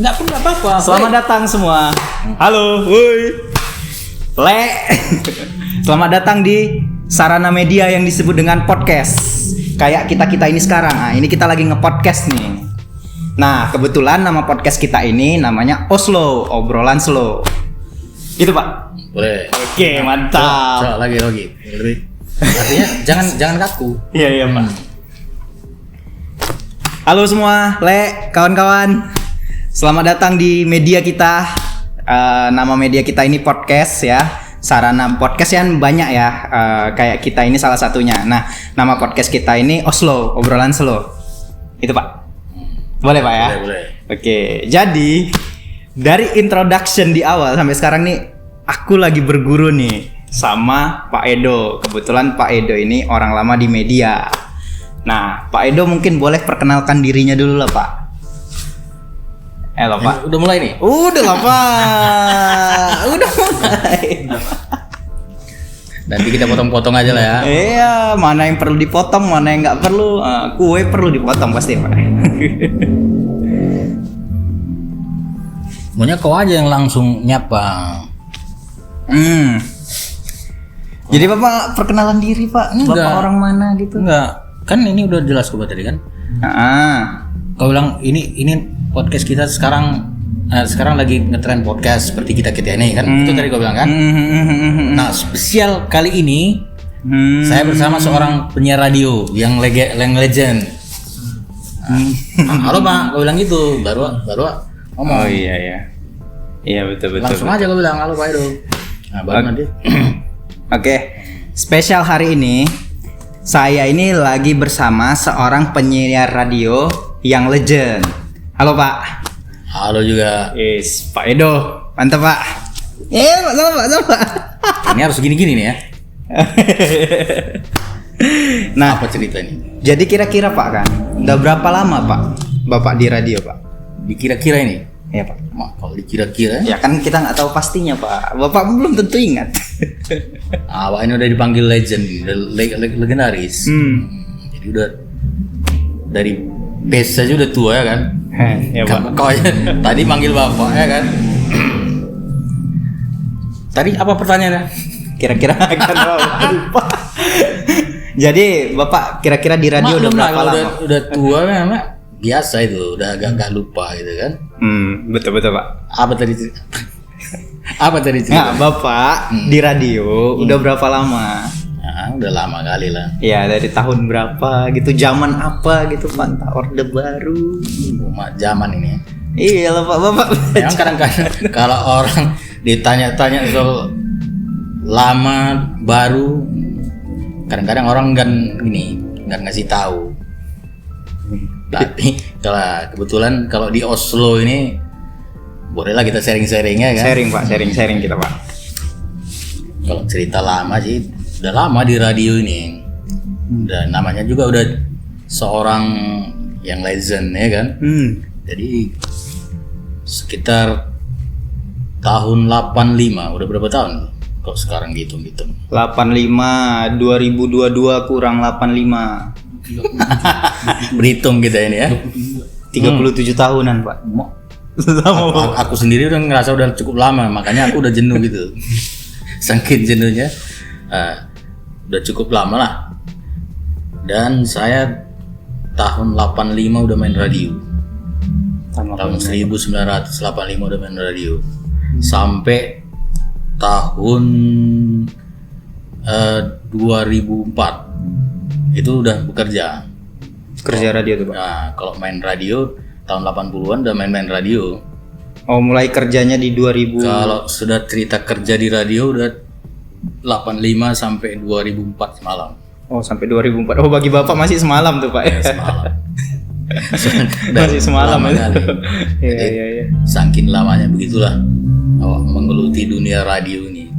Enggak pun apa-apa. Selamat datang semua. Halo, woi. Selamat datang di sarana media yang disebut dengan podcast. Kayak kita ini sekarang. Nah, ini kita lagi nge-podcast nih. Nah, kebetulan nama podcast kita ini namanya Oslo, obrolan slow. Gitu, Pak. Boleh. Oke, mantap. Coba lagi. Artinya jangan kaku. Iya, Pak. Halo semua, kawan-kawan. Selamat datang di media kita. Nama media kita ini podcast ya. Sarana podcast yang banyak ya. Kayak kita ini salah satunya. Nah, nama podcast kita ini Oslo, obrolan slow. Itu, Pak. Boleh, Pak ya? Boleh. Oke, jadi dari introduction di awal sampai sekarang nih, aku lagi berguru nih sama Pak Edo. Kebetulan Pak Edo ini orang lama di media. Nah, Pak Edo mungkin boleh perkenalkan dirinya dulu lah, Pak. Halo, Pak. Udah mulai nih? Udah lah, Pak. Udah mulai. Nanti kita potong-potong aja lah ya. Iya, mana yang perlu dipotong, mana yang nggak perlu. Kue perlu dipotong pasti, Pak. Maunya kau aja yang langsung nyapa. Jadi Bapak perkenalan diri, Pak. Enggak. Bapak orang mana gitu? Enggak. Kan ini udah jelas kok tadi kan? Kau bilang ini podcast kita sekarang lagi ngetren podcast seperti kita ini kan? Itu tadi kau bilang kan? Nah, spesial kali ini saya bersama seorang penyiar radio yang legend. Halo, Pak. Kau bilang gitu. Baru ngomong. Oh iya. Iya betul. Langsung aja kau bilang halo Pak Edo. Nah, baru nanti. Oke. Spesial hari ini saya ini lagi bersama seorang penyiar radio yang legend. Halo, Pak. Halo juga. Yes, Pak Edo. Mantap, Pak. Pak. Ini harus gini-gini nih ya. Nah, Apa cerita ini? jadi kira-kira Pak kan, udah berapa lama Pak Bapak di radio, Pak? Dikira-kira ini? Iya, Pak. Kalau dikira-kira Ya kan kita nggak tahu pastinya, Pak. Bapak belum tentu ingat. Awak ini udah dipanggil legend, udah legendaris. Jadi udah dari base aja udah tua ya kan? Ya, Pak. Kau aja tadi manggil bapak ya kan? Tadi apa pertanyaannya? Kira-kira kan Bapak lupa. Jadi Bapak kira-kira di radio udah berapa lama? Udah tua memang biasa itu, udah agak lupa gitu kan? Betul Pak. Apa tadi cerita? Apa tadi cerita? Nah, Bapak di radio udah berapa lama? Nah, udah lama kali lah. Ya, dari tahun berapa gitu, zaman apa gitu, Pak? Entah orde baru. Zaman ini ya. Iya lah, Pak. Bapak. Memang kadang-kadang kalau orang ditanya-tanya soal lama baru, kadang-kadang orang nggak ngasih tahu. Tapi kalau kebetulan kalau di Oslo ini bolehlah kita sharing-sharing ya kan? Sharing kita, Pak. Kalau cerita lama sih udah lama di radio ini. Dan namanya juga udah seorang yang legend ya kan? Jadi sekitar tahun 85, udah berapa tahun? Kok sekarang gitu-gitu? 85, 2022 kurang 85. Berhitung kita ini ya. 37 tahunan, Pak. Aku sendiri udah ngerasa udah cukup lama, makanya aku udah jenuh gitu. Saking jenuhnya, udah cukup lama lah. Dan saya tahun 85 udah main radio. Tahun 1985 udah main radio. Sampai tahun 2004 itu udah bekerja. Kerja radio tuh, Pak. Nah, kalau main radio tahun 80-an udah main radio. Oh, mulai kerjanya di 2000. Kalau sudah cerita kerja di radio udah 85 sampai 2004 semalam. Oh, sampai 2004. Oh, bagi Bapak masih semalam tuh, Pak. Ya, semalam. Masih semalam lama ya. kali. Jadi, Iya. saking lamanya begitulah awak menggeluti dunia radio ini.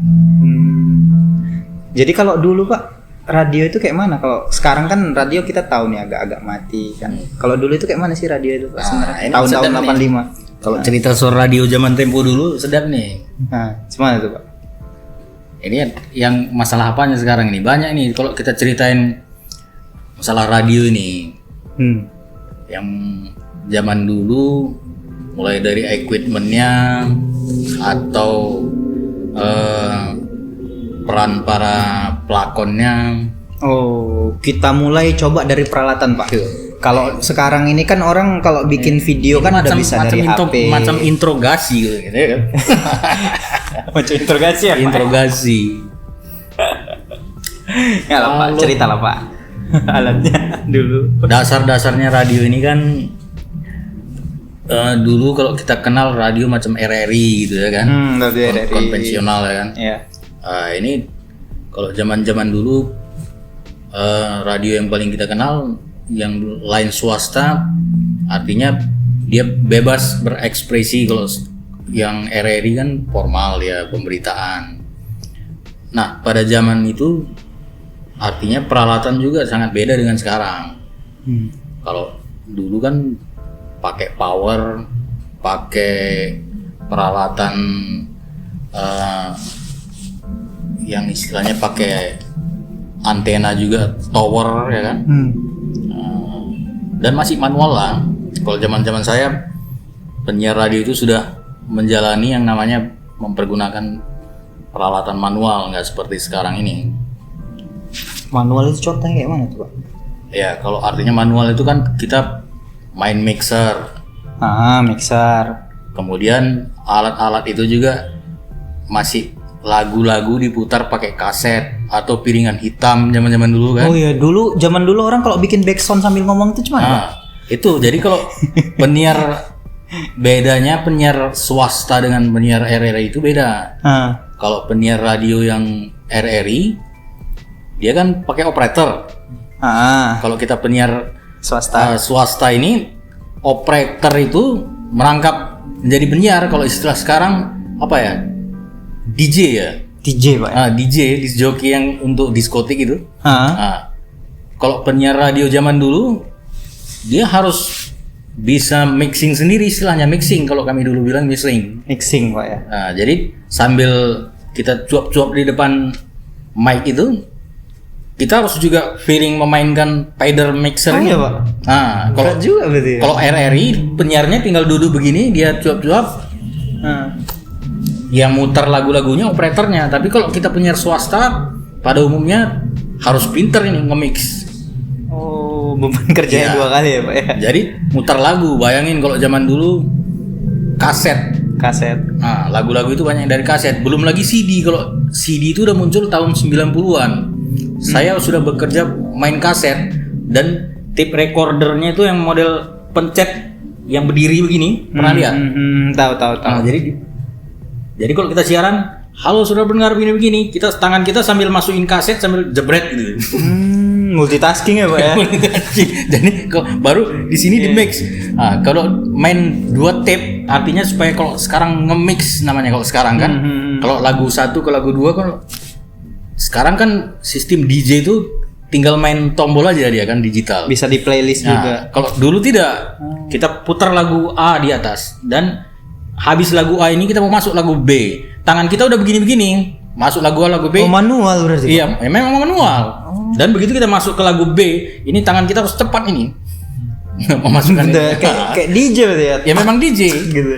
Jadi kalau dulu, Pak, radio itu kayak mana? Kalau sekarang kan radio kita tahu nih agak-agak mati kan. Kalau dulu itu kayak mana sih radio itu, Pak? Sebenarnya ini tahun-tahun sedap nih. 85. Kalau cerita soal radio zaman tempo dulu sedap nih. Nah, gimana tuh, Pak? Ini yang masalah apanya sekarang ini? Banyak nih kalau kita ceritain masalah radio ini. Yang zaman dulu mulai dari equipmentnya atau peran para pelakonnya. Oh, kita mulai coba dari peralatan, Pak. Kalau sekarang ini kan orang kalau bikin video kan udah bisa dari HP. Macam interogasi gitu ya kan. Macam interogasi ya, Pak? Interogasi. Ya lah, Pak, cerita lah, Pak. Alatnya dulu. Dasar-dasarnya radio ini kan dulu kalau kita kenal radio macam RRI gitu ya kan. Radio RRI. Konvensional ya kan. Iya. Ini kalau zaman-zaman dulu radio yang paling kita kenal yang lain swasta, artinya dia bebas berekspresi. Kalau yang RRI kan formal ya, pemberitaan. Nah pada zaman itu artinya peralatan juga sangat beda dengan sekarang. Kalau dulu kan pakai power, pakai peralatan yang istilahnya pakai antena juga, tower ya kan. Dan masih manual lah. Kalau zaman-zaman saya penyiar radio itu sudah menjalani yang namanya mempergunakan peralatan manual, nggak seperti sekarang ini. Manual itu contohnya kayak mana tuh, Pak? Ya kalau artinya manual itu kan kita main mixer. Mixer. Kemudian alat-alat itu juga masih lagu-lagu diputar pakai kaset atau piringan hitam zaman-zaman dulu kan. Oh iya, zaman dulu orang kalau bikin backsound sambil ngomong itu cuma itu. Jadi kalau bedanya penyiar swasta dengan penyiar RRI itu beda. Kalau penyiar radio yang RRI dia kan pakai operator. Kalau kita penyiar swasta ini operator itu merangkap menjadi penyiar. Kalau istilah sekarang apa ya? DJ ya. DJ, Pak. DJ, disc jockey yang untuk diskotik itu. Kalau penyiar radio zaman dulu dia harus bisa mixing sendiri, istilahnya mixing. Kalau kami dulu bilang mixing, Pak ya. Jadi sambil kita cuap-cuap di depan mic itu, kita harus juga feeling memainkan fader mixer. Iya, Pak. Kalau juga berarti. Kalau RRI penyiarnya tinggal duduk begini, dia cuap-cuap. Yang muter lagu-lagunya operatornya. Tapi kalau kita penyiar swasta pada umumnya harus pinter ini nge-mix. Oh, beban kerjanya 2 kali ya, Pak ya. Jadi muter lagu. Bayangin kalau zaman dulu kaset. Lagu-lagu itu banyak dari kaset. Belum lagi CD. Kalau CD itu udah muncul tahun 90-an. Saya sudah bekerja main kaset dan tape recordernya itu yang model pencet yang berdiri begini. Pernah lihat? Tahu. Jadi kalau kita siaran, halo sudah dengar begini-begini, tangan kita sambil masukin kaset sambil jebret gitu. Multitasking ya, Pak ya. Jadi baru di sini di mix. Kalau main 2 tape, artinya supaya kalau sekarang nge-mix namanya kalau sekarang kan. Kalau lagu 1 ke lagu 2 kan sekarang kan sistem DJ itu tinggal main tombol aja dia kan, digital. Bisa di playlist juga. Kalau dulu tidak. Kita putar lagu A di atas dan habis lagu A ini kita mau masuk lagu B. Tangan kita udah begini-begini. Masuk lagu A, lagu B. Manual berarti. Iya, memang manual. Dan begitu kita masuk ke lagu B, ini tangan kita harus cepat ini. Memasukkan kayak DJ berarti ya. Ya memang DJ. Gitu.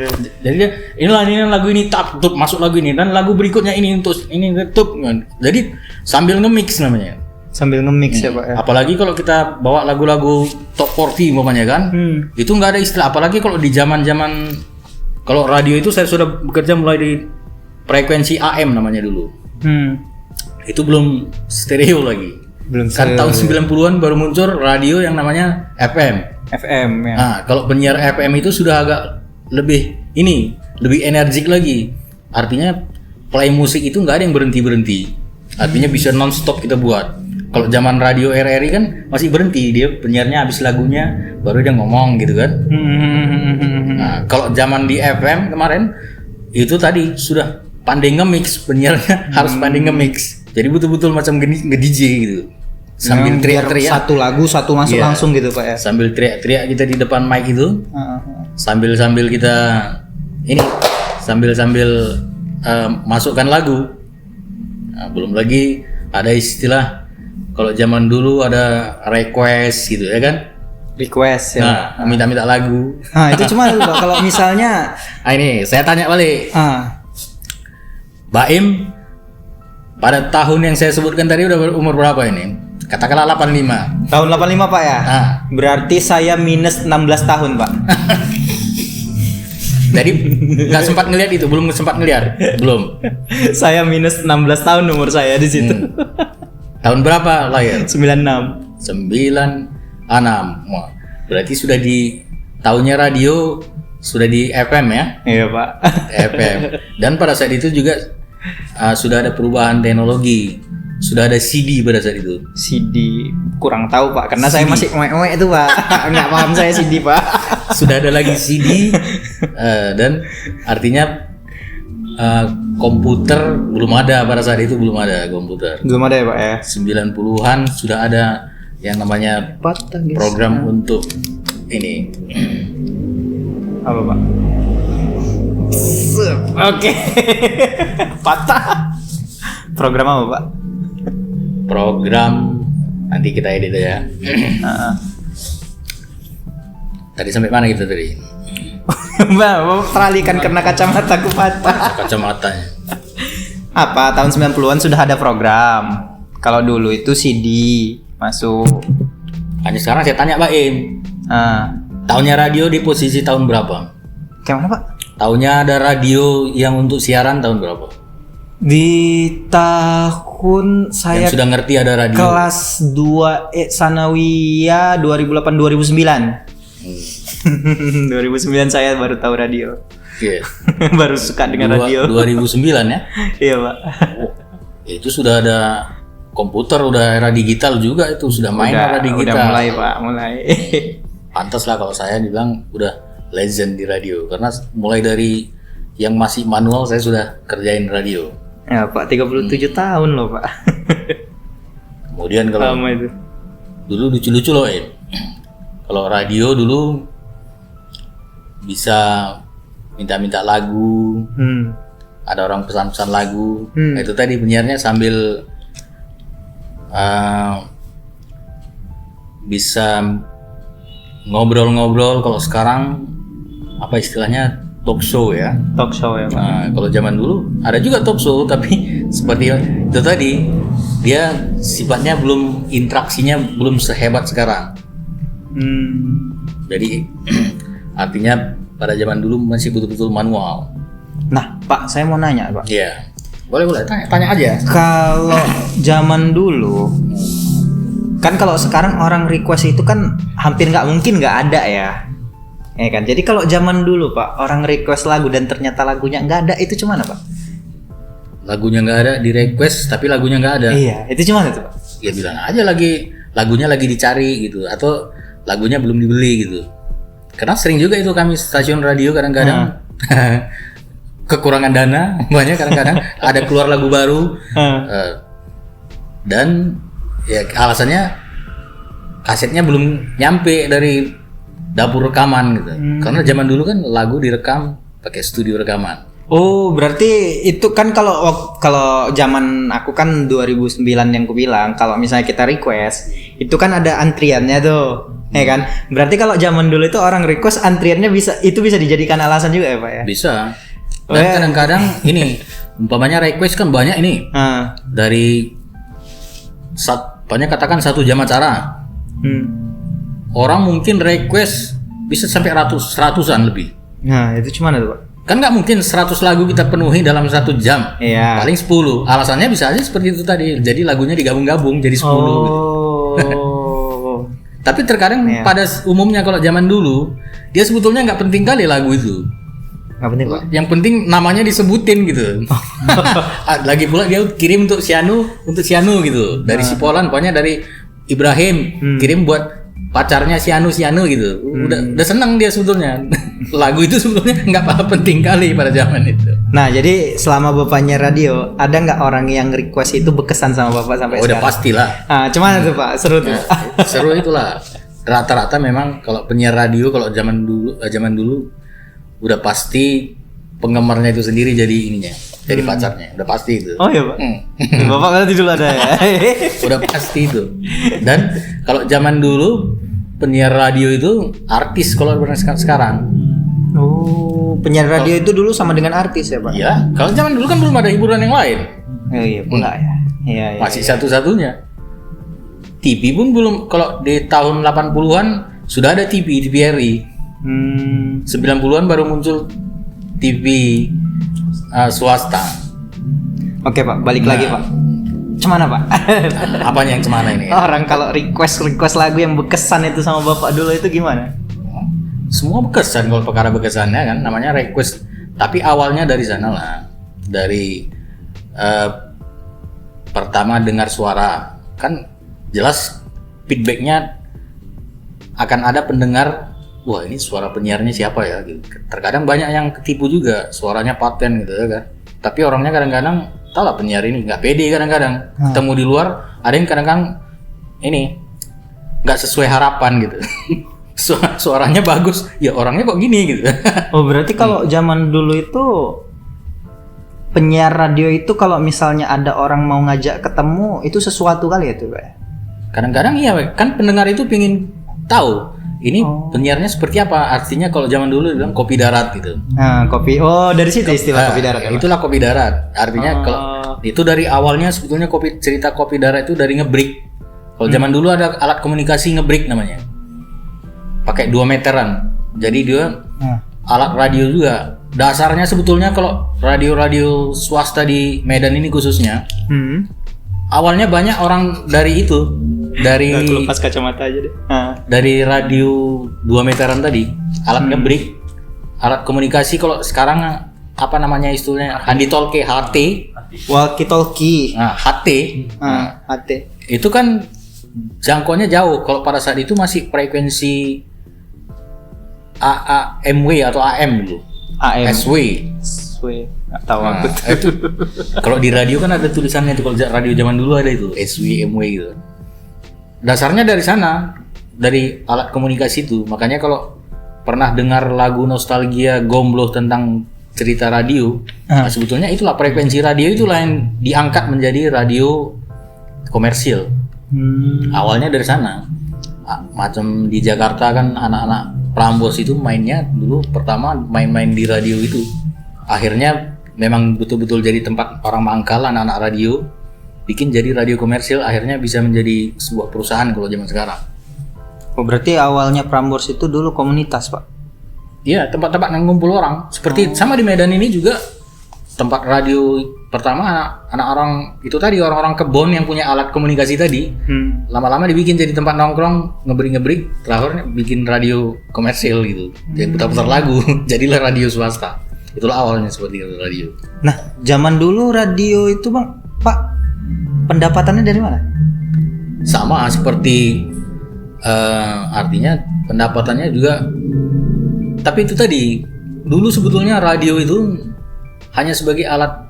Jadi dia ini lagu ini tutup masuk lagu ini dan lagu berikutnya ini untuk ini tutup. Jadi sambil nge-mix namanya. Sambil nge-mix ya, Pak ya. Apalagi kalau kita bawa lagu-lagu top 40 umpamanya kan. Itu nggak ada istilah, apalagi kalau di zaman-zaman kalau radio itu saya sudah bekerja mulai di frekuensi AM namanya dulu. Itu belum stereo lagi. Kan tahun 90-an baru muncul radio yang namanya FM ya. Kalau penyiar FM itu sudah agak lebih energik lagi. Artinya play musik itu nggak ada yang berhenti. Artinya bisa non-stop kita buat. Kalau zaman radio RRI kan masih berhenti, dia penyiarnya habis lagunya baru dia ngomong gitu kan. Kalau zaman di FM kemarin itu tadi sudah pandai nge-mix, penyiarnya harus pandai nge-mix. Jadi betul-betul macam nge-DJ gitu. Sambil teriak-teriak. Satu lagu satu masuk langsung gitu, Pak ya. Sambil teriak-teriak kita di depan mic itu. Sambil kita sambil masukkan lagu. Belum lagi ada istilah kalau zaman dulu ada request gitu ya kan. Request ya. Nah, minta-minta lagu. Nah, itu cuma Pak, kalau misalnya Ini saya tanya balik. Baim pada tahun yang saya sebutkan tadi udah umur berapa ini? Katakanlah 85. tahun 85 Pak ya. Berarti saya minus 16 tahun Pak. Jadi nggak sempat ngeliat itu, belum sempat ngeliat, belum. Saya minus 16 tahun umur saya di situ. Tahun berapa lahir? 96. 96. Wah, berarti sudah di tahunnya radio, sudah di FM ya? Iya Pak. FM. Dan pada saat itu juga sudah ada perubahan teknologi, sudah ada CD pada saat itu. CD kurang tahu Pak, karena saya masih itu Pak. Nggak paham saya CD Pak. Sudah ada lagi CD dan artinya komputer belum ada pada saat itu, belum ada komputer. Belum ada ya Pak ya. 90-an sudah ada yang namanya program untuk ini. Apa Pak? Oke. Patah. Program apa Pak? Program nanti kita edit ya. Tadi sampai mana kita tadi? Mbak, peralikan karena kacamataku patah. Kacamatanya. Apa tahun 90-an sudah ada program. Kalau dulu itu CD masuk. Hanya sekarang saya tanya Pak Im. Tahunnya radio di posisi tahun berapa? Kayak mana Pak? Tahunnya ada radio yang untuk siaran tahun berapa? Di tahun saya yang sudah ngerti ada radio. Kelas 2 Sanawiyah 2008-2009. 2009 saya baru tahu radio. Iya. Baru suka dengan radio. 2009 ya? Iya Pak. Itu sudah ada komputer, udah era digital juga, itu sudah main era digital. Udah mulai Pak, mulai. Pantas lah kalau saya bilang udah legend di radio, karena mulai dari yang masih manual saya sudah kerjain radio. Ya Pak, 37 tahun loh Pak. Kemudian kalau lama itu. Dulu lucu-lucu loh kalau radio dulu bisa minta-minta lagu, ada orang pesan-pesan lagu. Itu tadi penyiarnya sambil bisa ngobrol-ngobrol. Kalau sekarang apa istilahnya, talk show ya? Talk show ya Pak. Nah, kalau zaman dulu ada juga talk show, tapi seperti itu tadi, dia sifatnya belum, interaksinya belum sehebat sekarang. Jadi artinya pada zaman dulu masih betul-betul manual. Nah Pak, saya mau nanya Pak. Iya. Boleh tanya aja. Kalau zaman dulu kan, kalau sekarang orang request itu kan hampir nggak mungkin nggak ada ya kan. Jadi kalau zaman dulu Pak, orang request lagu dan ternyata lagunya nggak ada, itu cuma apa? Lagunya nggak ada di request tapi lagunya nggak ada. Iya, itu cuma itu Pak. Ya bilang aja lagunya lagi dicari gitu, atau lagunya belum dibeli gitu. Karena sering juga itu kami stasiun radio kadang-kadang kekurangan dana, banyak kadang-kadang ada keluar lagu baru dan ya alasannya kasetnya belum nyampe dari dapur rekaman gitu. Karena zaman dulu kan lagu direkam pakai studio rekaman. Oh, berarti itu kan kalau zaman aku kan 2009 yang ku bilang, kalau misalnya kita request, itu kan ada antriannya tuh. Ya kan? Berarti kalau zaman dulu itu orang request antriannya bisa dijadikan alasan juga ya, Pak ya? Bisa. Dan kadang-kadang ini umpamanya request kan banyak ini. Dari banyak katakan 1 jam acara. Orang mungkin request bisa sampai ratusan lebih. Nah, itu cuma tuh, Pak. Kan nggak mungkin 100 lagu kita penuhi dalam 1 jam. Iya. Paling 10. Alasannya bisa aja seperti itu tadi. Jadi lagunya digabung-gabung jadi 10 gitu. Tapi terkadang pada umumnya kalau zaman dulu, dia sebetulnya nggak penting kali lagu itu. Nggak penting, Pak. Yang penting namanya disebutin gitu. Lagi pula dia kirim untuk Sianu gitu. Dari Sipolan, pokoknya dari Ibrahim kirim buat pacarnya Sianu gitu. Udah senang dia sebetulnya. Lagu itu sebetulnya nggak apa penting kali pada zaman itu. Nah, jadi selama bapaknya radio, ada nggak orang yang request itu berkesan sama bapak sampai sekarang? Udah pastilah. Cuman itu Pak, seru tuh. Seru itulah. Rata-rata memang kalau penyiar radio kalau zaman dulu udah pasti penggemarnya itu sendiri jadi ininya, jadi pacarnya, udah pasti itu. Oh iya Pak. Bapak berarti dulu ada ya. Udah pasti itu. Dan kalau zaman dulu penyiar radio itu artis kalau sekarang. Oh, penyiar radio itu dulu sama dengan artis ya, Pak? Iya, kalau zaman dulu kan belum ada hiburan yang lain. Oh, iya pula ya. Iya, Masih satu-satunya. TV pun belum, kalau di tahun 80-an sudah ada TV RI. 90-an baru muncul TV swasta. Oke, Pak, balik lagi, Pak. Cemana, Pak? Apanya yang cemana ini? Orang kalau request lagu yang berkesan itu sama Bapak dulu itu gimana? Semua berkesan kalau perkara berkesannya kan namanya request. Tapi awalnya dari sana lah. Dari pertama dengar suara. Kan jelas feedbacknya akan ada pendengar, wah ini suara penyiarnya siapa ya gitu. Terkadang banyak yang ketipu juga, suaranya paten gitu ya kan. Tapi orangnya kadang-kadang tahu lah penyiar ini nggak pede kadang-kadang. Ketemu di luar ada yang kadang-kadang ini nggak sesuai harapan gitu. Suaranya bagus, ya orangnya kok gini gitu. Oh, berarti kalau zaman dulu itu penyiar radio itu kalau misalnya ada orang mau ngajak ketemu itu sesuatu kali ya tuh, Pak? Kadang-kadang iya, kan pendengar itu pingin tahu ini penyiarnya seperti apa. Artinya kalau zaman dulu bilang kopi darat gitu. Nah, kopi. Oh, dari situ istilah kopi darat. Ya, itulah kopi darat. Artinya kalau itu dari awalnya sebetulnya cerita kopi darat itu dari ngebreak. Kalau zaman dulu ada alat komunikasi ngebreak namanya. Pakai 2 meteran. Jadi dia alat radio juga. Dasarnya sebetulnya kalau radio-radio swasta di Medan ini khususnya, awalnya banyak orang dari itu, dari lepas kacamata aja deh. Dari radio 2 meteran tadi, alat ngebreak, alat komunikasi. Kalau sekarang apa namanya istilahnya, handitolke, HT, walkie talkie. Nah, HT, HT. itu kan jangkauannya jauh. Kalau pada saat itu masih frekuensi AMW atau AM dulu. AM. SW. Nggak tahu aku. Itu kalau di radio kan ada tulisannya itu. Kalau radio zaman dulu ada itu SW, MW gitu. Dasarnya dari sana, dari alat komunikasi itu. Makanya kalau pernah dengar lagu nostalgia Gombloh tentang cerita radio, nah sebetulnya itulah frekuensi radio itulah yang diangkat menjadi radio komersil. Awalnya dari sana. Macam di Jakarta kan anak-anak Prambors itu mainnya dulu pertama main-main di radio itu. Akhirnya memang betul-betul jadi tempat orang mangkal anak-anak radio, bikin jadi radio komersil, akhirnya bisa menjadi sebuah perusahaan kalau zaman sekarang. Oh, berarti awalnya Prambors itu dulu komunitas, Pak? Iya, tempat-tempat yang ngumpul orang. Seperti sama di Medan ini juga tempat radio pertama anak orang itu tadi, orang-orang kebon yang punya alat komunikasi tadi. Lama-lama dibikin jadi tempat nongkrong, ngebrik-ngebrik, terakhir bikin radio komersil gitu. Jadi putar-putar lagu, jadilah radio swasta. Itulah awalnya seperti itu radio. Nah, zaman dulu radio itu, Bang, Pak, pendapatannya dari mana? Sama seperti artinya pendapatannya juga. Tapi itu tadi, dulu sebetulnya radio itu hanya sebagai alat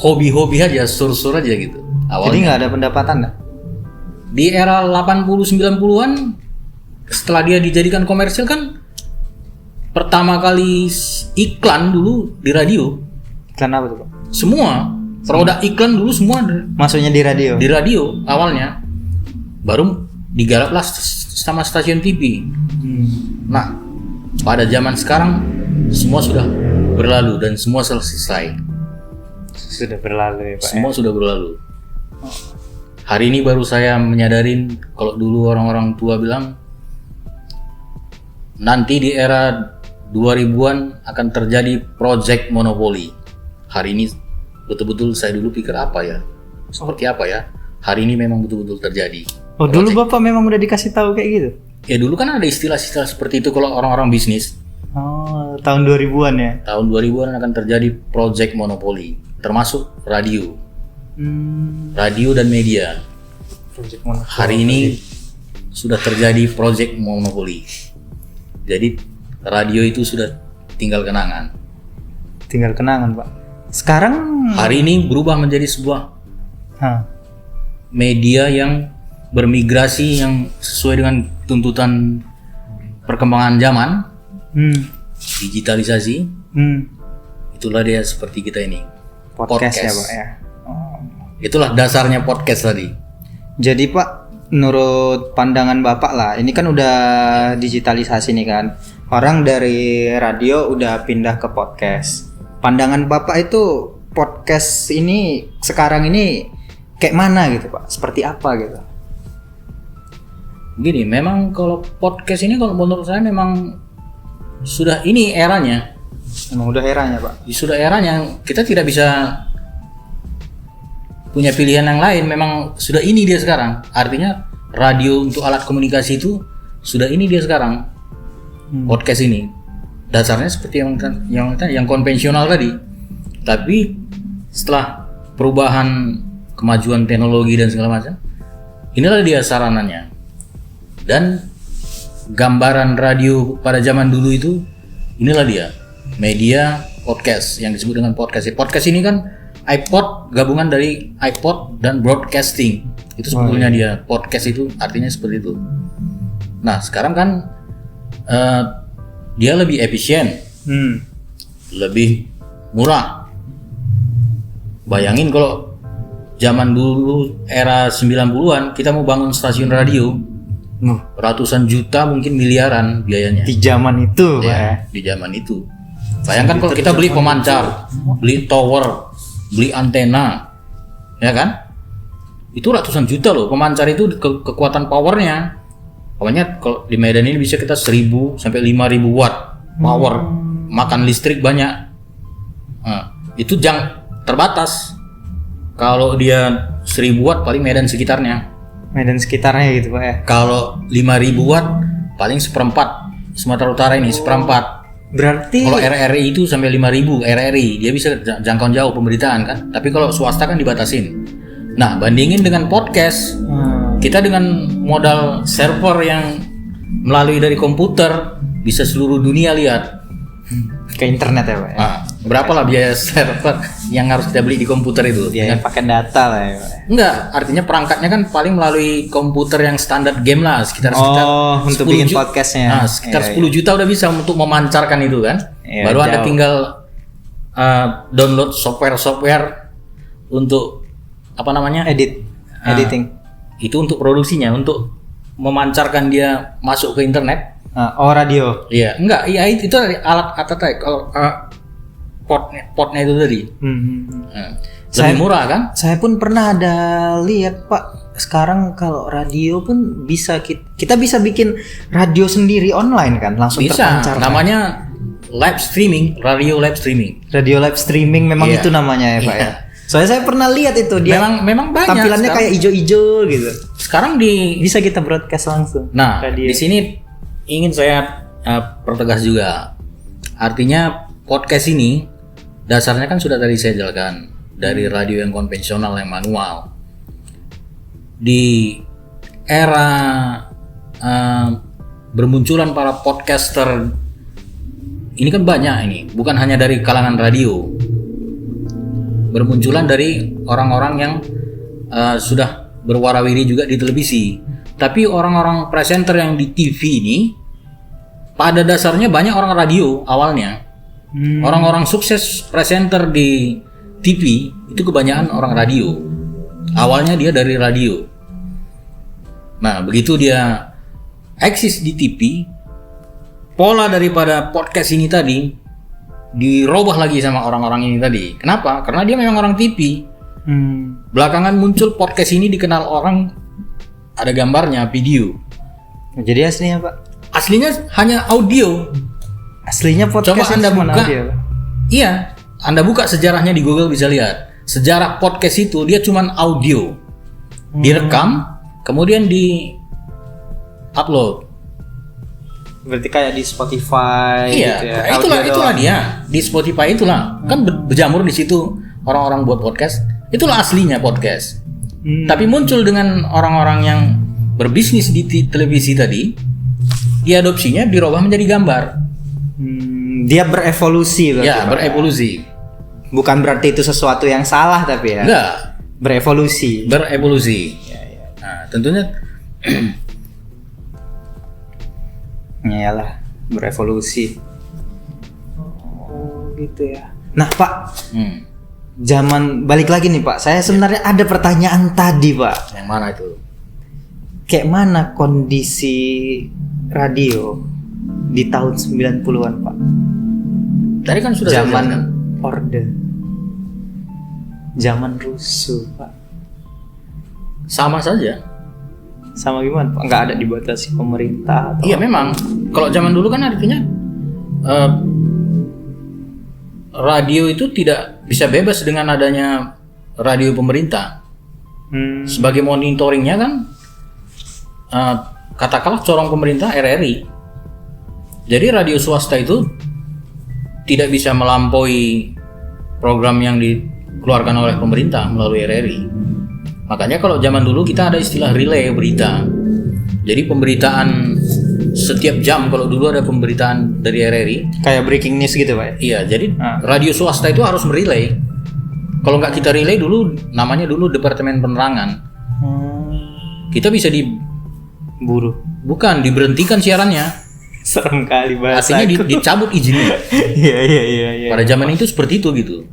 hobi-hobi aja, sur-sur aja gitu. Awalnya. Jadi nggak ada pendapatan nggak? Di era 80-90-an setelah dia dijadikan komersil kan pertama kali iklan dulu di radio. Iklan apa tuh, Pak? Semua produk iklan dulu semua maksudnya di radio. Di radio awalnya. Baru digaraplah sama stasiun TV. Nah, pada zaman sekarang semua sudah berlalu dan semua selesai. Sudah berlalu ya, Pak. Semua sudah berlalu. Hari ini baru saya menyadarin kalau dulu orang-orang tua bilang nanti di era 2000-an akan terjadi project monopoli. Hari ini betul-betul saya dulu pikir apa ya? Seperti apa ya? Hari ini memang betul-betul terjadi. Oh, dulu Bapak memang udah dikasih tahu kayak gitu? Ya dulu kan ada istilah-istilah seperti itu kalau orang-orang bisnis. Oh, tahun 2000-an ya? Tahun 2000-an akan terjadi project monopoli, termasuk radio. Radio dan media. Project monopoli. Hari ini sudah terjadi project monopoli. Jadi radio itu sudah tinggal kenangan. Tinggal kenangan, Pak. Sekarang hari ini berubah menjadi sebuah media yang bermigrasi yang sesuai dengan tuntutan perkembangan zaman. Digitalisasi. Itulah dia seperti kita ini. Podcast ya, Pak ya. Itulah dasarnya podcast tadi. Jadi Pak, menurut pandangan Bapak lah, ini kan udah digitalisasi nih kan. Orang dari radio udah pindah ke podcast. Pandangan Bapak itu podcast ini sekarang ini kayak mana gitu Pak? Seperti apa gitu? Gini, memang kalau podcast ini kalau menurut saya memang sudah ini eranya. Emang udah eranya Pak? Sudah eranya, kita tidak bisa punya pilihan yang lain, memang sudah ini dia sekarang. Artinya radio untuk alat komunikasi itu sudah ini dia sekarang. Podcast ini dasarnya seperti yang konvensional tadi. Tapi setelah perubahan kemajuan teknologi dan segala macam, inilah dia sarananya. Dan gambaran radio pada zaman dulu itu inilah dia, media podcast yang disebut dengan podcast. Podcast ini kan iPod, gabungan dari iPod dan broadcasting. Itu sebetulnya dia podcast itu artinya seperti itu. Nah sekarang kan dia lebih efisien, lebih murah. Bayangin kalau zaman dulu era 90-an kita mau bangun stasiun radio, ratusan juta mungkin miliaran biayanya. Di zaman itu Pak ya? Di zaman itu. Bayangkan kalau kita beli pemancar, beli tower, beli antena, ya kan? Itu ratusan juta loh. Pemancar itu kekuatan powernya. Pokoknya kalau di Medan ini bisa kita 1000 sampai 5000 watt power, makan listrik banyak. Nah, itu terbatas. Kalau dia 1000 watt paling Medan sekitarnya. Medan sekitarnya gitu Pak ya? Kalau 5000 watt paling seperempat Sumatera Utara ini, seperempat. Berarti Kalau RRI itu sampai 5.000 RRI, dia bisa jangkau jauh pemberitaan kan. Tapi kalau swasta kan dibatasin. Nah, bandingin dengan podcast, kita dengan modal server yang melalui dari komputer bisa seluruh dunia lihat. Ke internet ya Pak ya? Nah, berapa lah biaya server yang harus kita beli di komputer itu? Dia pakai data lah ya Pak. Enggak, artinya perangkatnya kan paling melalui komputer yang standar game lah, sekitar untuk bikin podcastnya. Nah, sekitar 10 juta udah bisa untuk memancarkan itu kan. Baru Anda tinggal download software untuk apa namanya? Editing. Itu untuk produksinya, untuk memancarkan dia masuk ke internet. Radio. Iya, enggak, iya itu alat tadi. Kalau potnya itu tadi. Lebih murah kan? Saya pun pernah ada lihat Pak. Sekarang kalau radio pun bisa kita bisa bikin radio sendiri online kan, langsung bisa, terpancar. Namanya live streaming, radio live streaming. Radio live streaming memang itu namanya ya Pak ya. Soalnya saya pernah lihat itu dia. Memang banyak. Tampilannya kayak ijo-ijo gitu. Sekarang bisa kita broadcast langsung. Nah, radio. Di sini ingin saya pertegas juga. Artinya podcast ini dasarnya kan sudah tadi saya jelaskan, dari radio yang konvensional yang manual. Di era bermunculan para podcaster ini kan banyak ini, bukan hanya dari kalangan radio. Bermunculan dari orang-orang yang sudah berwarawiri juga di televisi. Tapi orang-orang presenter yang di TV ini pada dasarnya banyak orang radio awalnya. Orang-orang sukses presenter di TV itu kebanyakan orang radio. Awalnya dia dari radio. Nah, begitu dia eksis di TV, pola daripada podcast ini tadi dirubah lagi sama orang-orang ini tadi. Kenapa? Karena dia memang orang TV. Belakangan muncul podcast ini dikenal orang, ada gambarnya, video. Jadi aslinya Pak? Aslinya hanya audio. Aslinya podcast. Coba Anda buka. Audio. Iya, Anda buka sejarahnya di Google bisa lihat. Sejarah podcast itu dia cuman audio. Direkam, kemudian di upload. Berarti kayak di Spotify Iya, gitu ya. itulah dia. Di Spotify itulah. Kan berjamur di situ orang-orang buat podcast. Itulah aslinya podcast. Tapi muncul dengan orang-orang yang berbisnis di televisi tadi, diadopsinya dirubah menjadi gambar. Dia berevolusi berarti. Ya, berevolusi. Bukan berarti itu sesuatu yang salah tapi ya. Enggak. Berevolusi. Nah, tentunya Iyalah, berevolusi. Oh, gitu ya. Nah, Pak. Zaman balik lagi nih, Pak. Saya sebenarnya ada pertanyaan tadi, Pak. Yang mana itu? kayak mana kondisi radio di tahun 90-an, Pak? Tadi kan sudah Zaman saya jelaskan. Orde. Zaman rusuh, Pak. Sama saja. Sama gimana, Pak? Nggak ada dibatasi pemerintah atau Iya memang. Kalau zaman dulu kan artinya radio itu tidak bisa bebas dengan adanya radio pemerintah. Sebagai monitoringnya kan katakanlah corong pemerintah RRI. Jadi radio swasta itu tidak bisa melampaui program yang dikeluarkan oleh pemerintah melalui RRI. Makanya kalau zaman dulu kita ada istilah relay berita. Jadi pemberitaan setiap jam, kalau dulu ada pemberitaan dari RRI kayak breaking news gitu, Pak? iya, jadi radio swasta itu harus merelay. Kalau nggak kita relay dulu, namanya dulu Departemen Penerangan, kita bisa bukan diberhentikan siarannya. Serem kali bahasa. Artinya dicabut izinnya. Iya. Pada zaman itu seperti itu gitu.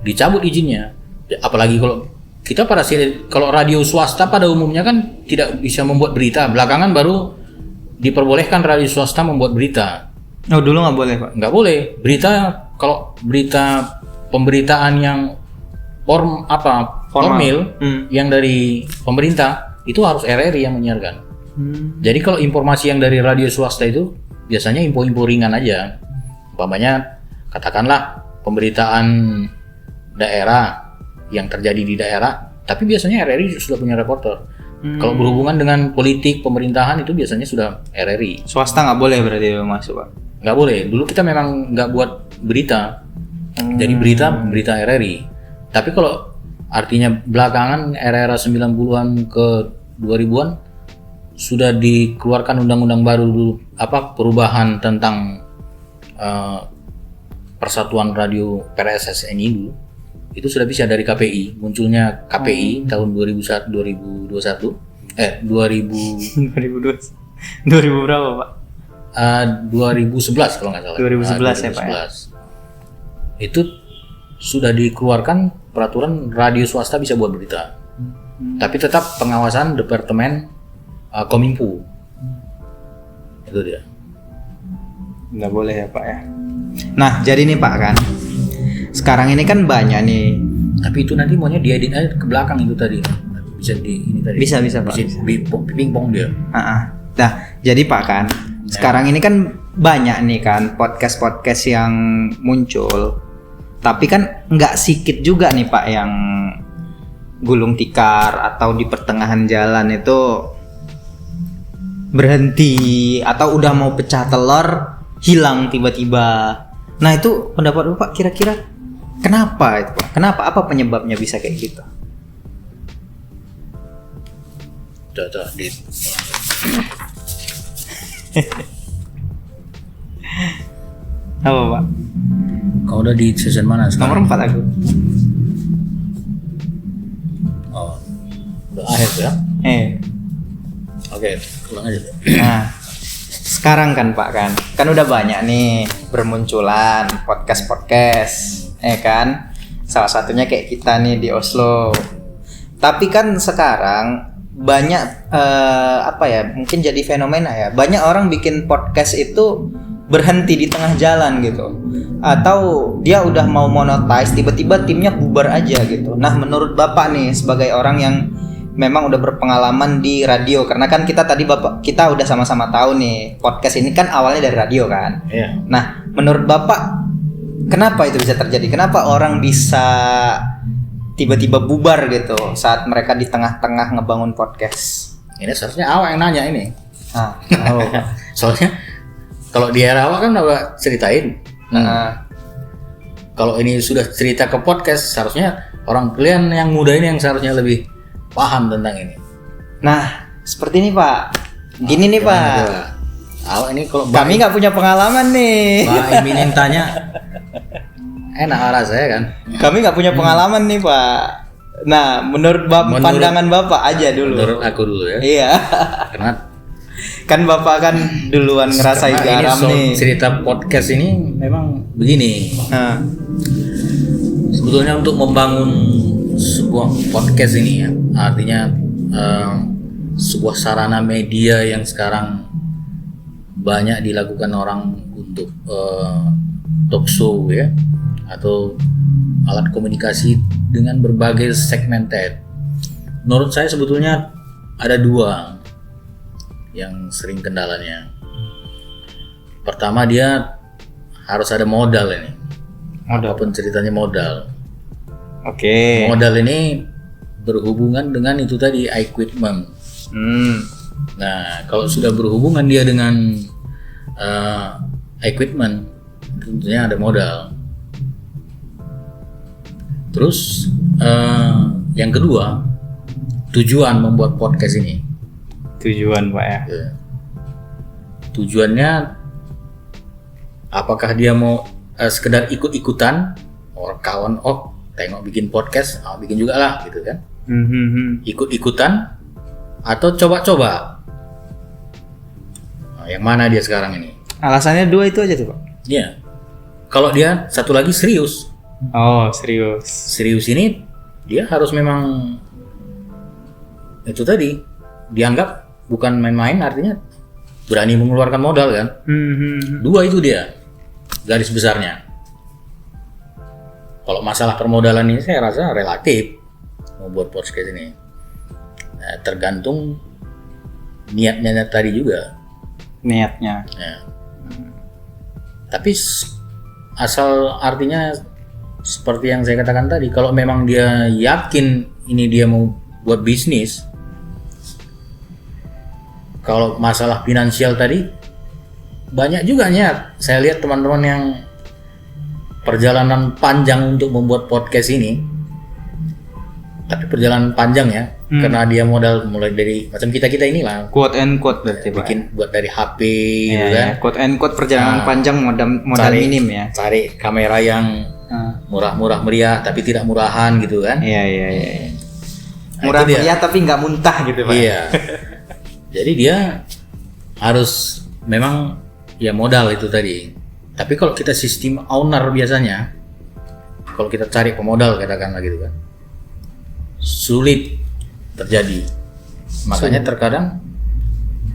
Dicabut izinnya. Apalagi kalau radio swasta pada umumnya kan tidak bisa membuat berita. Belakangan baru diperbolehkan radio swasta membuat berita. Oh, dulu nggak boleh, Pak? Nggak boleh. Kalau berita pemberitaan yang formal yang dari pemerintah itu harus RRI yang menyiarkan. Jadi kalau informasi yang dari radio swasta itu biasanya info-info ringan aja. Umpamanya katakanlah pemberitaan daerah yang terjadi di daerah, tapi biasanya RRI sudah punya reporter. Kalau berhubungan dengan politik pemerintahan itu biasanya sudah RRI. Swasta nggak boleh berarti masuk, Pak? Nggak boleh. Dulu kita memang nggak buat berita. Jadi berita RRI. Tapi kalau artinya belakangan era 90-an ke 2000-an sudah dikeluarkan undang-undang baru dulu, perubahan tentang Persatuan Radio PRSSNI dulu. Itu sudah bisa dari KPI, munculnya KPI tahun 2000 berapa, Pak? 2011 kalau nggak salah. 2011 ya, Pak ya? Itu sudah dikeluarkan peraturan radio swasta bisa buat berita. Tapi tetap pengawasan Departemen Kominfo. Itu dia. Nggak boleh ya, Pak ya. Nah, jadi nih Pak kan, sekarang ini kan banyak nih. Tapi itu nanti maunya diedit aja ke belakang itu tadi. Bisa ini tadi. Bisa Pak. Bisa pingpong dia. Nah, jadi Pak kan, sekarang ini kan banyak nih kan podcast yang muncul. Tapi kan nggak sedikit juga nih Pak yang gulung tikar atau di pertengahan jalan itu berhenti atau udah mau pecah telur hilang tiba-tiba. Nah, itu pendapat Bapak kira-kira kenapa itu, Pak? Kenapa, apa penyebabnya bisa kayak gitu? Apa, Pak? Kau udah di season mana sekarang? Nomor 4 aku. Oh, udah akhir ya? Oke, ulang aja. Nah, sekarang kan Pak kan udah banyak nih bermunculan podcast kan, salah satunya kayak kita nih di Oslo. Tapi kan sekarang banyak mungkin jadi fenomena ya, banyak orang bikin podcast itu berhenti di tengah jalan gitu, atau dia udah mau monetize tiba-tiba timnya bubar aja gitu. Nah, menurut Bapak nih sebagai orang yang memang udah berpengalaman di radio, karena kan kita udah sama-sama tahu nih podcast ini kan awalnya dari radio kan. Iya. Nah, menurut Bapak kenapa itu bisa terjadi? Kenapa orang bisa tiba-tiba bubar gitu saat mereka di tengah-tengah ngebangun podcast? Ini seharusnya awak yang nanya ini. Pak. Soalnya kalau di era awak kan awak ceritain. Kalau ini sudah cerita ke podcast, seharusnya orang kalian yang muda ini yang seharusnya lebih paham tentang ini. Nah, seperti ini Pak. Gini nih Pak. Awak ini kalau kami nggak punya pengalaman nih. Mbak Imin tanya, enak rasanya kan? Kami nggak punya pengalaman nih Pak. Nah, menurut pandangan Bapak aja dulu. Menurut aku dulu ya. Iya. Karena kan Bapak kan duluan ngerasain garam nih. Cerita podcast ini memang begini. Sebetulnya untuk membangun sebuah podcast ini ya, artinya sebuah sarana media yang sekarang banyak dilakukan orang untuk talk show ya, atau alat komunikasi dengan berbagai segmented. Menurut saya sebetulnya ada dua yang sering kendalanya. Pertama, dia harus ada modal ini. Apapun ceritanya modal. Oke. Modal ini berhubungan dengan itu tadi, equipment. Nah, kalau sudah berhubungan dia dengan equipment, tentunya ada modal. Terus yang kedua, tujuan membuat podcast ini. Tujuan Pak ya. Tujuannya apakah dia mau sekedar ikut-ikutan, kawan tengok bikin podcast, bikin juga lah gitu kan. Ikut-ikutan atau coba-coba. Nah, yang mana dia sekarang ini? Alasannya dua itu aja tuh Pak. Iya. Kalau dia satu lagi serius. Oh, serius. Serius ini dia harus memang itu tadi dianggap bukan main-main, artinya berani mengeluarkan modal kan. Dua itu dia garis besarnya. Kalau masalah permodalan ini saya rasa relatif membuat podcast ini. Nah, tergantung niatnya tadi juga. Niatnya. Ya. Tapi asal artinya seperti yang saya katakan tadi, kalau memang dia yakin ini dia mau buat bisnis, kalau masalah finansial tadi banyak juga ya. Saya lihat teman-teman yang perjalanan panjang untuk membuat podcast ini, tapi perjalanan panjang ya, karena dia modal mulai dari macam kita inilah, quote and quote berarti bikin buat dari HP gitu ya, kan. Quote and quote perjalanan panjang modal minim ya. Cari kamera yang murah-murah meriah tapi tidak murahan gitu kan. Iya. Nah, Murah meriah tapi nggak muntah gitu Pak. Iya. Jadi dia harus memang ya modal itu tadi. Tapi kalau kita sistem owner biasanya, kalau kita cari pemodal katakanlah gitu kan, sulit terjadi. Makanya terkadang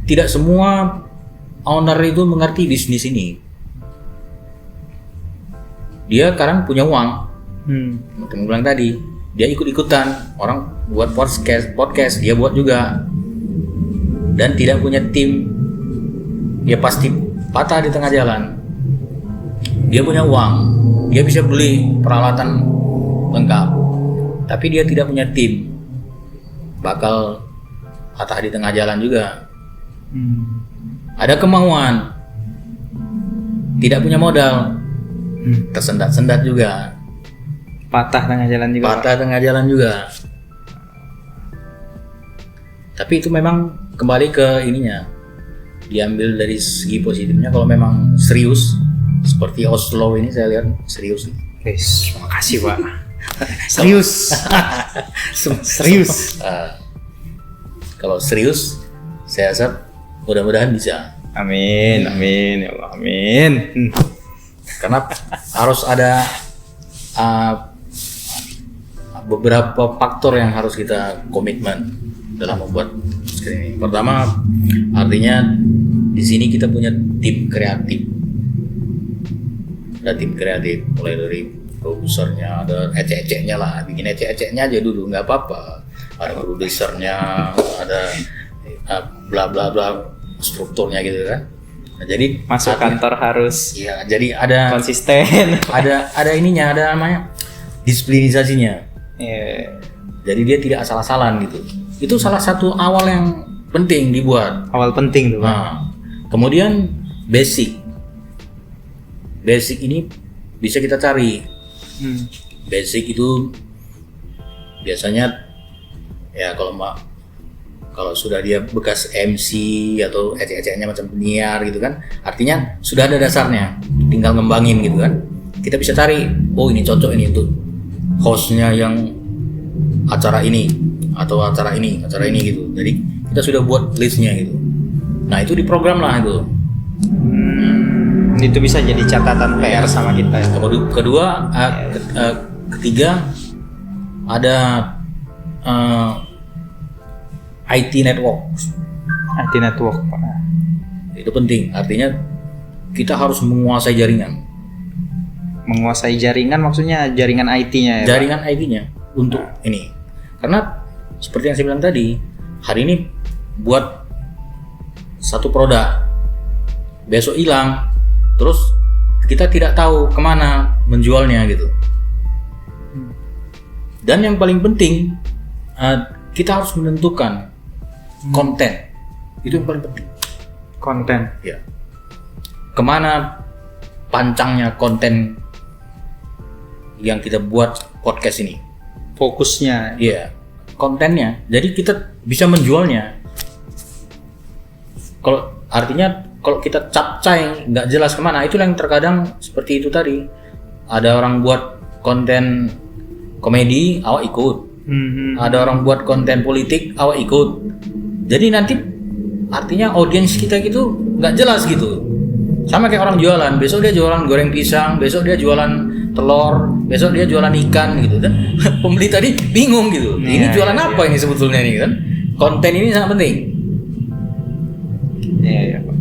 tidak semua owner itu mengerti bisnis ini. Dia sekarang punya uang, teman bilang tadi, dia ikut-ikutan orang buat podcast dia buat juga, dan tidak punya tim, dia pasti patah di tengah jalan. Dia punya uang, dia bisa beli peralatan lengkap, tapi dia tidak punya tim, bakal patah di tengah jalan juga. Ada kemauan, tidak punya modal, tersendat-sendat juga, patah tengah jalan juga. Tapi itu memang kembali ke ininya, diambil dari segi positifnya. Kalau memang serius seperti Oslo ini, saya lihat serius. Guys, terima kasih Pak. Serius. Kalau serius, saya rasa mudah-mudahan bisa. Amin ya Allah, amin. Karena harus ada beberapa faktor yang harus kita komitmen dalam membuat ini. Pertama, artinya di sini kita punya tim kreatif. Ada tim kreatif, mulai dari produsernya, ada ecek-eceknya lah, bikin ecek-eceknya aja dulu, nggak apa-apa. Ada produsernya, ada bla bla bla, strukturnya gitu kan. Nah, jadi masuk kantor harus ya, jadi ada konsisten. ada ininya, ada namanya disiplinisasinya. Jadi dia tidak asal-asalan gitu. Itu salah satu awal yang penting dibuat. Awal penting tuh Pak. Nah, kemudian basic ini bisa kita cari. Basic itu biasanya ya kalau sudah dia bekas MC atau ecek-eceknya macam penyiar gitu kan, artinya sudah ada dasarnya, tinggal ngembangin gitu kan. Kita bisa cari, oh ini cocok ini untuk hostnya yang acara ini atau acara ini gitu. Jadi kita sudah buat listnya gitu. Nah itu diprogram lah itu. Itu bisa jadi catatan PR sama kita. Kedua, ketiga ada IT network. IT network, Pak. Itu penting. Artinya kita harus menguasai jaringan. Menguasai jaringan maksudnya jaringan IT-nya ya, Jaringan IT-nya untuk ini. Karena seperti yang saya bilang tadi, hari ini buat satu produk, besok hilang, terus kita tidak tahu kemana menjualnya gitu. Dan yang paling penting, kita harus menentukan konten. Itu yang paling penting. Konten. Ya. Kemana pancangnya konten yang kita buat podcast ini? Fokusnya. Iya, kontennya. Jadi kita bisa menjualnya. Kalau artinya kalau kita capcay nggak jelas kemana, itu yang terkadang seperti itu tadi. Ada orang buat konten komedi, awak ikut. Ada orang buat konten politik, awak ikut. Jadi nanti artinya audiens kita gitu nggak jelas gitu. Sama kayak orang jualan, besok dia jualan goreng pisang, besok dia jualan telur, besok dia jualan ikan gitu kan. Pembeli tadi bingung gitu. Ini jualan apa ini sebetulnya ini kan? Konten ini sangat penting. Iya, Pak.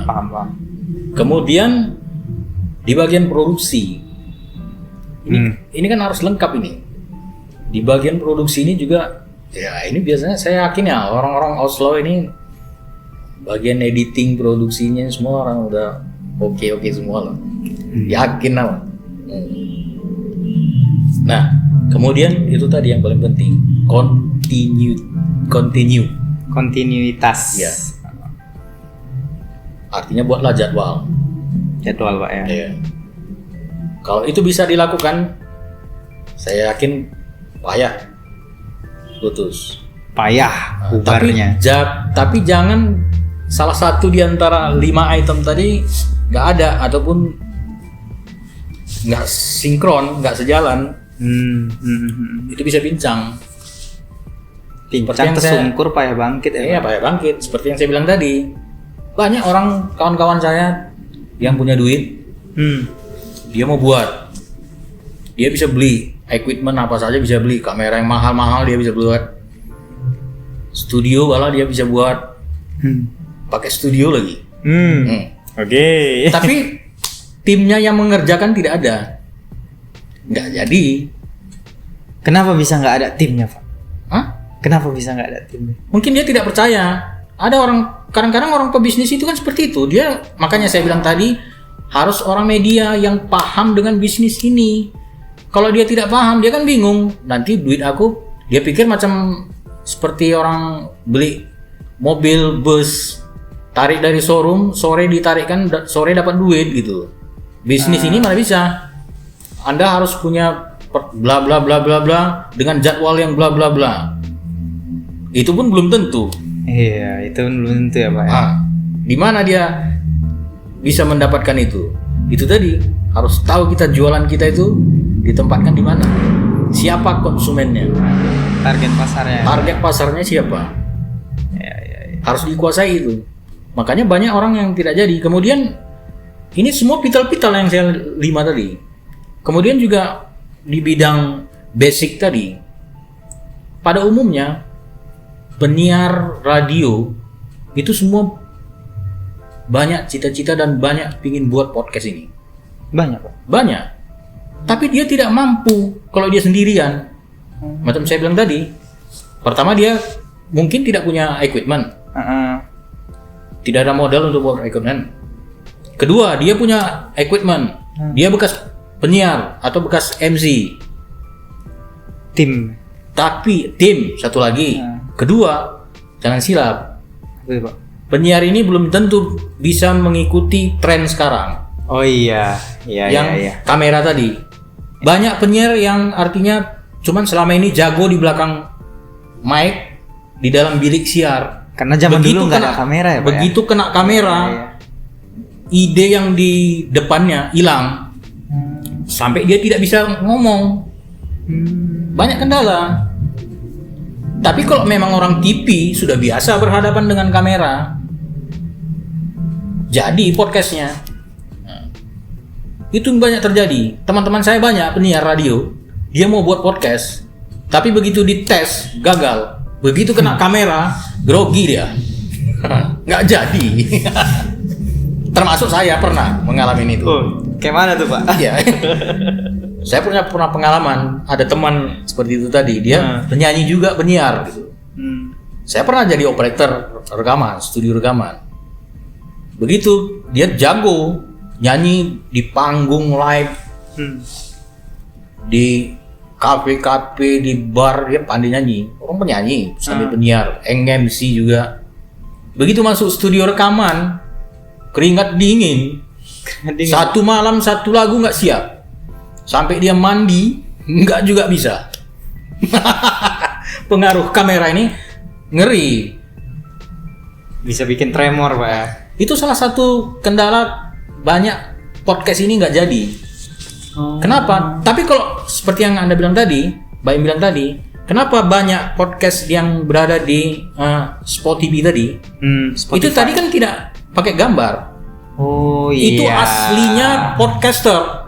Paham. Kemudian di bagian produksi. Ini kan harus lengkap ini. Di bagian produksi ini juga ya ini biasanya saya yakin ya orang-orang Oslo ini bagian editing produksinya semua orang udah oke semua loh. Yakin lah. Nah, kemudian itu tadi yang paling penting, Kontinuitas. Ya. Artinya buatlah jadwal, Pak ya. Ya. Kalau itu bisa dilakukan, saya yakin payah putus. Payah bubarnya. Tapi jangan salah satu di antara 5 item tadi nggak ada ataupun nggak sinkron, nggak sejalan. Itu bisa pincang. Pincang tersungkur payah bangkit ya. Iya, payah bangkit. Seperti yang saya bilang tadi, banyak orang kawan-kawan saya yang punya duit, dia mau buat, dia bisa beli equipment apa saja, bisa beli kamera yang mahal-mahal, dia bisa buat studio, malah dia bisa buat pakai studio lagi. Oke. Tapi timnya yang mengerjakan tidak ada, nggak jadi. Kenapa bisa nggak ada timnya, Pak? Hah? Kenapa bisa nggak ada timnya? Mungkin dia tidak percaya. Ada orang, kadang-kadang orang pebisnis itu kan seperti itu. Dia, makanya saya bilang tadi, harus orang media yang paham dengan bisnis ini. Kalau dia tidak paham, dia kan bingung. Nanti duit aku, dia pikir macam seperti orang beli mobil, bus, tarik dari showroom, sore ditarikkan, sore dapat duit gitu. Bisnis ini mana bisa? Anda harus punya bla bla bla bla bla dengan jadwal yang bla bla bla. Itu pun belum tentu. Iya, itu belum tentu ya, Pak. Di mana dia bisa mendapatkan itu? Itu tadi harus tahu kita jualan kita itu ditempatkan di mana. Siapa konsumennya? Target pasarnya. Target pasarnya siapa? Ya. Harus dikuasai itu. Makanya banyak orang yang tidak jadi. Kemudian ini semua pital-pital yang saya 5 tadi. Kemudian juga di bidang basic tadi. Pada umumnya penyiar radio itu semua banyak cita-cita dan banyak pingin buat podcast ini. Banyak, Pak. Banyak. Tapi dia tidak mampu kalau dia sendirian. Macam saya bilang tadi, pertama dia mungkin tidak punya equipment. Tidak ada modal untuk buat equipment. Kedua, dia punya equipment. Dia bekas penyiar atau bekas MC. Tim. Tapi tim satu lagi. Kedua, jangan silap. Betul, Pak. Penyiar ini belum tentu bisa mengikuti tren sekarang. Oh iya. Iya. Kamera tadi. Banyak penyiar yang artinya cuman selama ini jago di belakang mic, di dalam bilik siar. Karena zaman dulu nggak ada kamera ya, Pak. Begitu kena kamera, ide yang di depannya hilang. Sampai dia tidak bisa ngomong. Banyak kendala. Tapi kalau memang orang TV sudah biasa berhadapan dengan kamera, jadi podcastnya. Itu banyak terjadi. Teman-teman saya banyak penyiar radio, dia mau buat podcast, tapi begitu dites gagal. Begitu kena kamera, grogi dia. Nggak jadi. Termasuk saya pernah mengalami itu. Kayak mana tuh Pak? Iya. Saya pernah pengalaman, ada teman seperti itu tadi, dia penyanyi juga, penyiar gitu. Saya pernah jadi operator rekaman, studio rekaman. Begitu dia jago nyanyi di panggung live, di kafe-kafe, di bar, dia pandai nyanyi. Orang penyanyi sambil penyiar, MC juga. Begitu masuk studio rekaman, keringat dingin. Satu malam satu lagu nggak siap. Sampai dia mandi, nggak juga bisa. Pengaruh kamera ini ngeri. Bisa bikin tremor Pak ya. Itu salah satu kendala banyak podcast ini nggak jadi. Kenapa? Tapi kalau seperti yang Anda bilang tadi, Mbak Im bilang tadi, kenapa banyak podcast yang berada di Spotify tadi? Itu tadi kan tidak pakai gambar. Oh iya. Itu aslinya podcaster.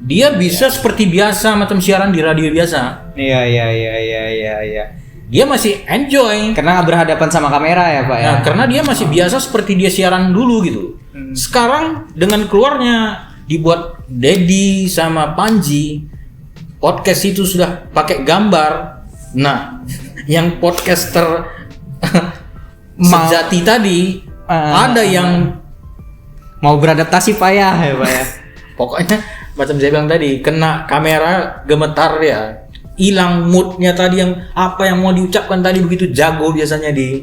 Dia bisa seperti biasa macam siaran di radio biasa. Iya. Dia masih enjoy. Karena berhadapan sama kamera ya Pak ya. Nah, karena dia masih biasa seperti dia siaran dulu gitu. Sekarang dengan keluarnya dibuat Dedi sama Panji, podcast itu sudah pakai gambar. Nah, yang podcaster sejati tadi ada yang mau beradaptasi payah ya Pak ya. Pokoknya macam saya bilang tadi, kena kamera gemetar ya, hilang moodnya tadi, yang apa yang mau diucapkan tadi begitu jago biasanya di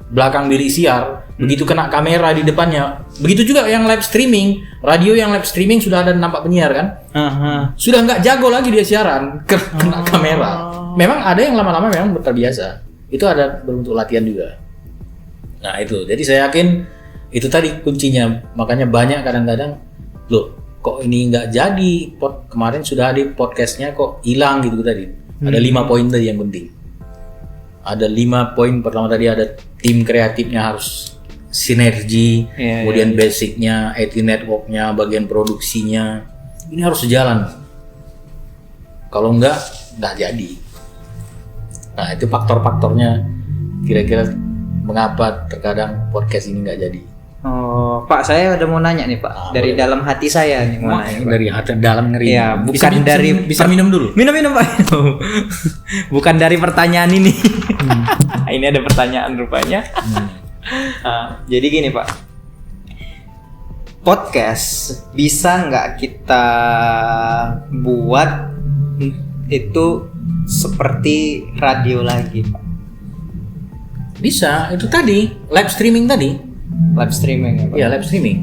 belakang bilik siar, begitu kena kamera di depannya. Begitu juga yang live streaming, radio yang live streaming sudah ada nampak penyiar kan, sudah nggak jago lagi dia siaran kena kamera. Memang ada yang lama-lama memang terbiasa, itu ada berbentuk latihan juga. Nah itu, jadi saya yakin itu tadi kuncinya. Makanya banyak kadang-kadang, loh kok ini nggak jadi, kemarin sudah ada podcastnya kok hilang gitu tadi. Ada 5 poin tadi yang penting. Ada 5 poin. Pertama tadi ada tim kreatifnya harus sinergi, kemudian basicnya, IT networknya, bagian produksinya, ini harus sejalan. Kalau nggak jadi. Nah itu faktor-faktornya kira-kira mengapa terkadang podcast ini nggak jadi. Oh, Pak, saya udah mau nanya nih, Pak. Dari dalam hati saya nih mau nanya. Dari hati dalam ngeri. Ya, bukan bisa minum dulu. Minum, Pak. Bukan dari pertanyaan ini. Ini ada pertanyaan rupanya. Jadi gini, Pak. Podcast bisa nggak kita buat itu seperti radio lagi, Pak? Bisa, itu tadi live streaming tadi. Live streaming ya Pak? Iya, live streaming.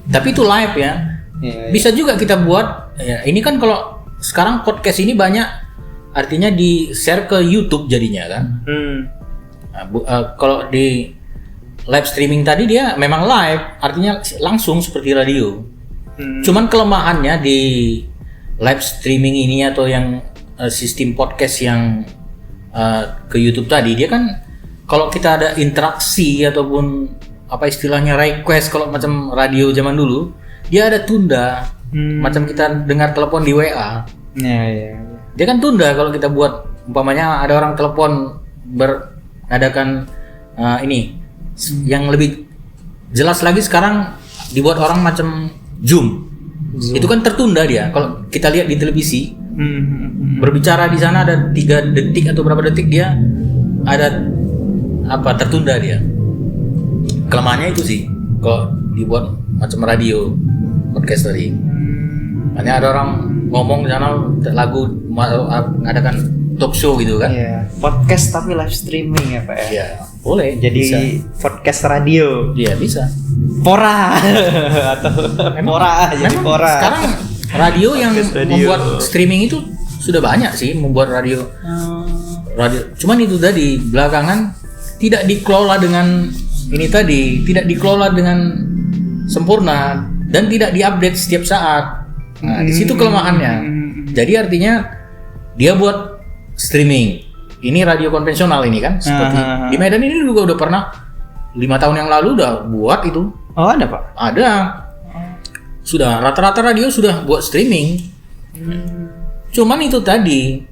Tapi itu live ya. Bisa juga kita buat. Ya, ini kan kalau sekarang podcast ini banyak, artinya di share ke YouTube jadinya kan. Nah, kalau di live streaming tadi dia memang live, artinya langsung seperti radio. Cuman kelemahannya di live streaming ini atau yang sistem podcast yang ke YouTube tadi, dia kan kalau kita ada interaksi ataupun apa istilahnya request, kalau macam radio zaman dulu, dia ada tunda. Macam kita dengar telepon di WA. Iya. Dia kan tunda kalau kita buat, umpamanya ada orang telepon mengadakan ini yang lebih jelas lagi sekarang dibuat orang macam Zoom. Itu kan tertunda dia. Kalau kita lihat di televisi, berbicara di sana ada 3 detik atau berapa detik, dia ada tertunda dia. Kelemahannya itu sih kok dibuat macam radio podcast tadi. Makanya ada orang ngomong di sana lagu, mengadakan talk show gitu kan. Iya, podcast tapi live streaming ya Pak ya. Iya, boleh. Jadi bisa. Podcast radio. Iya, bisa. Pora atau Pora jadi Pora. Sekarang radio yang membuat streaming itu sudah banyak sih, membuat radio. Cuman itu tadi belakangan tidak dikelola dengan ini tadi, tidak dikelola dengan sempurna dan tidak diupdate setiap saat. Nah, di situ kelemahannya. Jadi artinya dia buat streaming. Ini radio konvensional ini kan, seperti di Medan ini juga udah pernah 5 tahun yang lalu udah buat itu. Oh, ada Pak? Ada. Sudah rata-rata radio sudah buat streaming. Cuman itu tadi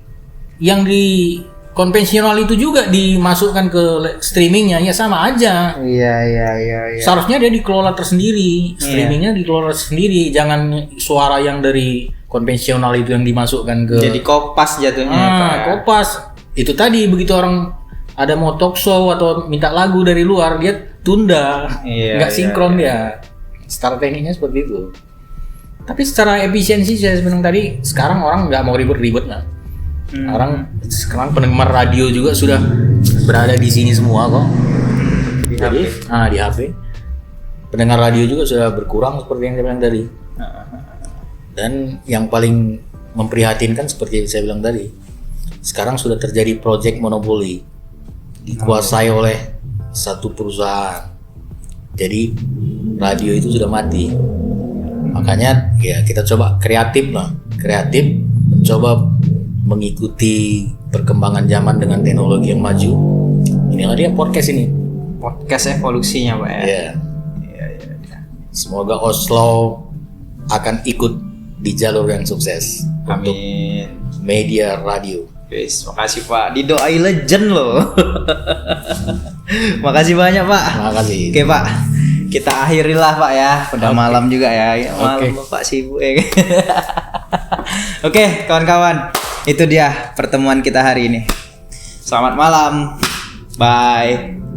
yang di konvensional itu juga dimasukkan ke streamingnya, ya sama aja. Iya. Seharusnya dia dikelola tersendiri, streamingnya dikelola sendiri, jangan suara yang dari konvensional itu yang dimasukkan ke. Jadi kopas jatuhnya. Kopas. Itu tadi begitu orang ada mau talk show atau minta lagu dari luar, dia tunda, nggak sinkron dia. Strateginya seperti itu. Tapi secara efisiensi saya bilang tadi, sekarang orang nggak mau ribet-ribet lah. Orang sekarang penggemar radio juga sudah berada di sini semua kok. Jadi, di HP. Pendengar radio juga sudah berkurang seperti yang saya bilang tadi. Dan yang paling memprihatinkan seperti yang saya bilang tadi, sekarang sudah terjadi project monopoli, dikuasai oleh satu perusahaan. Jadi radio itu sudah mati. Makanya ya kita coba kreatif, mencoba mengikuti perkembangan zaman dengan teknologi yang maju. Inilah dia podcast ini. Podcast evolusinya, Pak ya. Iya. Semoga Oslo akan ikut di jalur yang sukses. Amin. Untuk media radio. Guys, makasih Pak. Didoai legend loh. Makasih banyak Pak. Makasih. Oke Pak, kita akhirilah Pak ya. Udah malam juga ya. Malam Bapak sibuk ya. Oke, kawan-kawan. Itu dia pertemuan kita hari ini. Selamat malam. Bye.